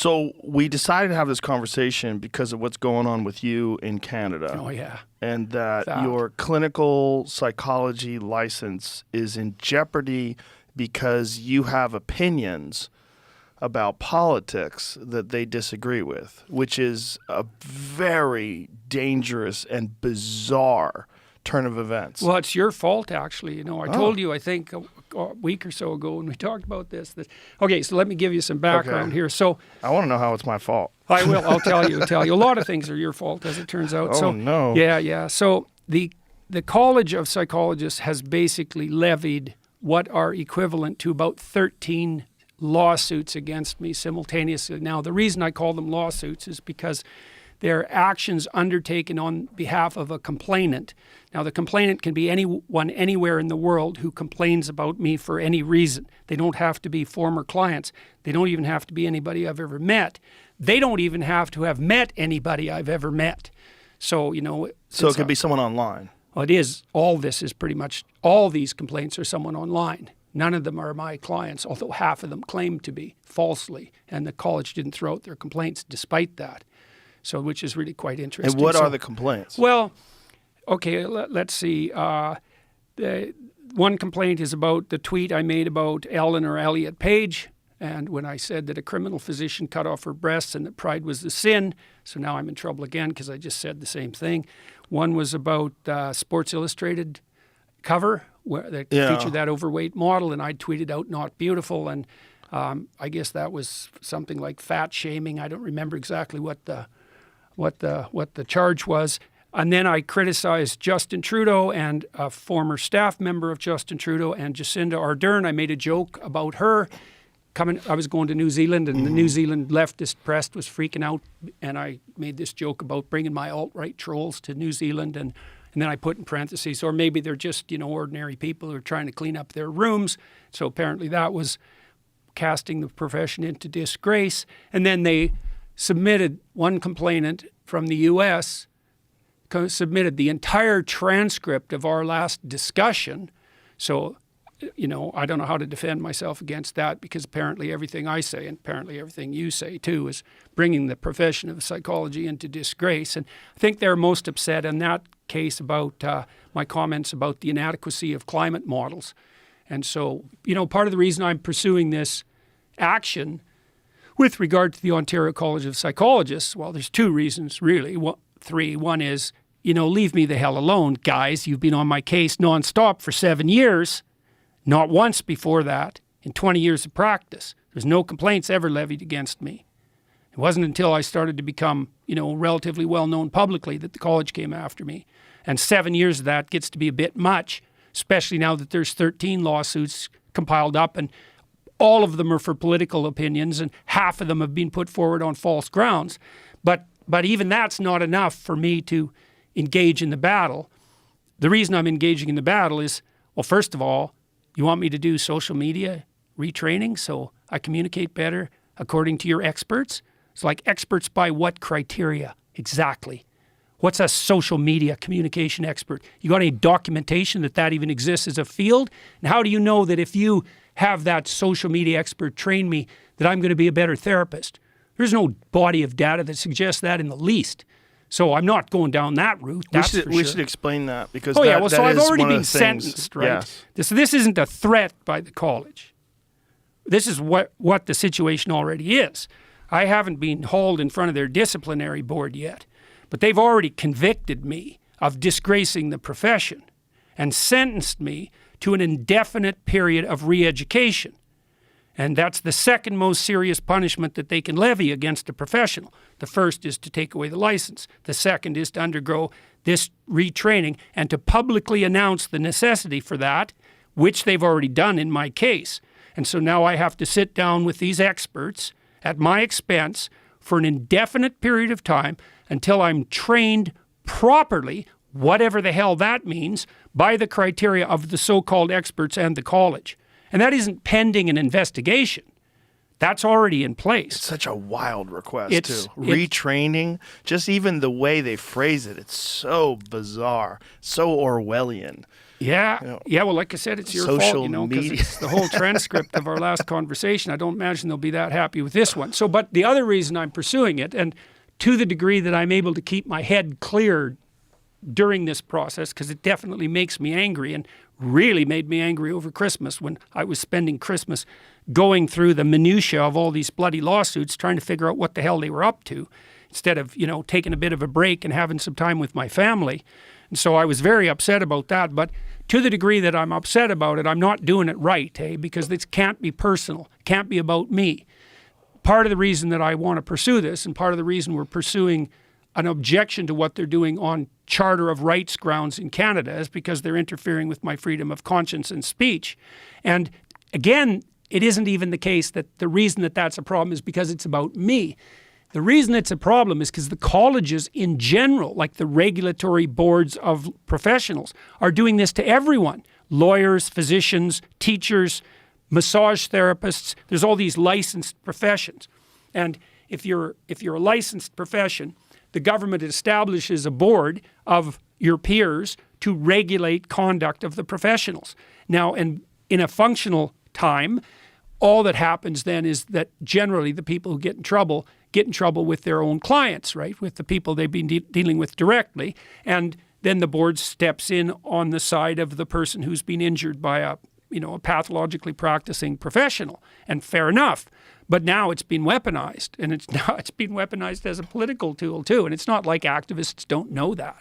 So we decided to have this conversation because of what's going on with you in Canada. Oh, yeah. And that your clinical psychology license is in jeopardy because you have opinions about politics that they disagree with, which is a very dangerous and bizarre turn of events. Well, it's your fault, actually. I told you, I think, a week or so ago when we talked about this. Okay, so let me give you some background here. So I want to know how it's my fault. I will. I'll tell you. A lot of things are your fault, as it turns out. Oh, no. Yeah. So the College of Psychologists has basically levied what are equivalent to about 13 lawsuits against me simultaneously. Now, the reason I call them lawsuits is because they're actions undertaken on behalf of a complainant. Now, the complainant can be anyone anywhere in the world who complains about me for any reason. They don't have to be former clients. They don't even have to be anybody I've ever met. They don't even have to have met anybody I've ever met. So, So it could be someone online. Well, it is. All this is pretty much, all these complaints are someone online. None of them are my clients, although half of them claim to be falsely. And the college didn't throw out their complaints despite that. So, which is really quite interesting. And what are the complaints? Well, okay, let's see. The one complaint is about the tweet I made about Ellen or Elliot Page, and when I said that a criminal physician cut off her breasts and that pride was the sin. So now I'm in trouble again because I just said the same thing. One was about Sports Illustrated cover that featured that overweight model, and I tweeted out "not beautiful," and I guess that was something like fat shaming. I don't remember exactly what the charge was. And then I criticized Justin Trudeau and a former staff member of Justin Trudeau and Jacinda Ardern. I made a joke about her. I was going to New Zealand, and the New Zealand leftist press was freaking out, and I made this joke about bringing my alt-right trolls to New Zealand, and then I put in parentheses, or maybe they're just, ordinary people who are trying to clean up their rooms. So apparently that was casting the profession into disgrace. And then they submitted, one complainant from the U.S. submitted the entire transcript of our last discussion. So, I don't know how to defend myself against that, because apparently everything I say, and apparently everything you say too, is bringing the profession of psychology into disgrace. And I think they're most upset in that case about my comments about the inadequacy of climate models. And so, part of the reason I'm pursuing this action with regard to the Ontario College of Psychologists, well, there's two reasons, really. Three. One is, leave me the hell alone, guys. You've been on my case nonstop for 7 years. Not once before that, in 20 years of practice. There's no complaints ever levied against me. It wasn't until I started to become, relatively well-known publicly that the college came after me. And 7 years of that gets to be a bit much, especially now that there's 13 lawsuits compiled up, and all of them are for political opinions, and half of them have been put forward on false grounds. But even that's not enough for me to engage in the battle. The reason I'm engaging in the battle is, well, first of all, you want me to do social media retraining so I communicate better according to your experts? It's like, experts by what criteria exactly? What's a social media communication expert? You got any documentation that even exists as a field? And how do you know that if you have that social media expert train me, that I'm going to be a better therapist? There's no body of data that suggests that in the least. So I'm not going down that route. We should explain that, because so I've already been sentenced, right? Yes. This isn't a threat by the college. This is what the situation already is. I haven't been hauled in front of their disciplinary board yet, but they've already convicted me of disgracing the profession and sentenced me to an indefinite period of re-education. And that's the second most serious punishment that they can levy against a professional. The first is to take away the license. The second is to undergo this retraining and to publicly announce the necessity for that, which they've already done in my case. And so now I have to sit down with these experts at my expense for an indefinite period of time until I'm trained properly, whatever the hell that means, by the criteria of the so-called experts and the college. And that isn't pending an investigation. That's already in place. It's such a wild request, too. Retraining, just even the way they phrase it, it's so bizarre, so Orwellian. Yeah. Yeah. Well, like I said, it's your fault, Social you know, because media. it's the whole transcript of our last conversation. I don't imagine they'll be that happy with this one. So, but the other reason I'm pursuing it, and to the degree that I'm able to keep my head clear during this process, because it definitely makes me angry, and really made me angry over Christmas when I was spending Christmas going through the minutiae of all these bloody lawsuits, trying to figure out what the hell they were up to, instead of, you know, taking a bit of a break and having some time with my family. And so I was very upset about that. But to the degree that I'm upset about it, I'm not doing it right, because this can't be personal, can't be about me. Part of the reason that I want to pursue this, and part of the reason we're pursuing an objection to what they're doing on Charter of Rights grounds in Canada, is because they're interfering with my freedom of conscience and speech. And again, it isn't even the case that the reason that that's a problem is because it's about me. The reason it's a problem is because the colleges in general, like the regulatory boards of professionals, are doing this to everyone. Lawyers, physicians, teachers, massage therapists. There's all these licensed professions. And if you're a licensed profession, the government establishes a board of your peers to regulate conduct of the professionals. Now, and in a functional time, all that happens then is that generally the people who get in trouble with their own clients, right? With the people they've been dealing with directly. And then the board steps in on the side of the person who's been injured by a pathologically practicing professional. And fair enough. But now it's been weaponized, and it's been weaponized as a political tool too. And it's not like activists don't know that.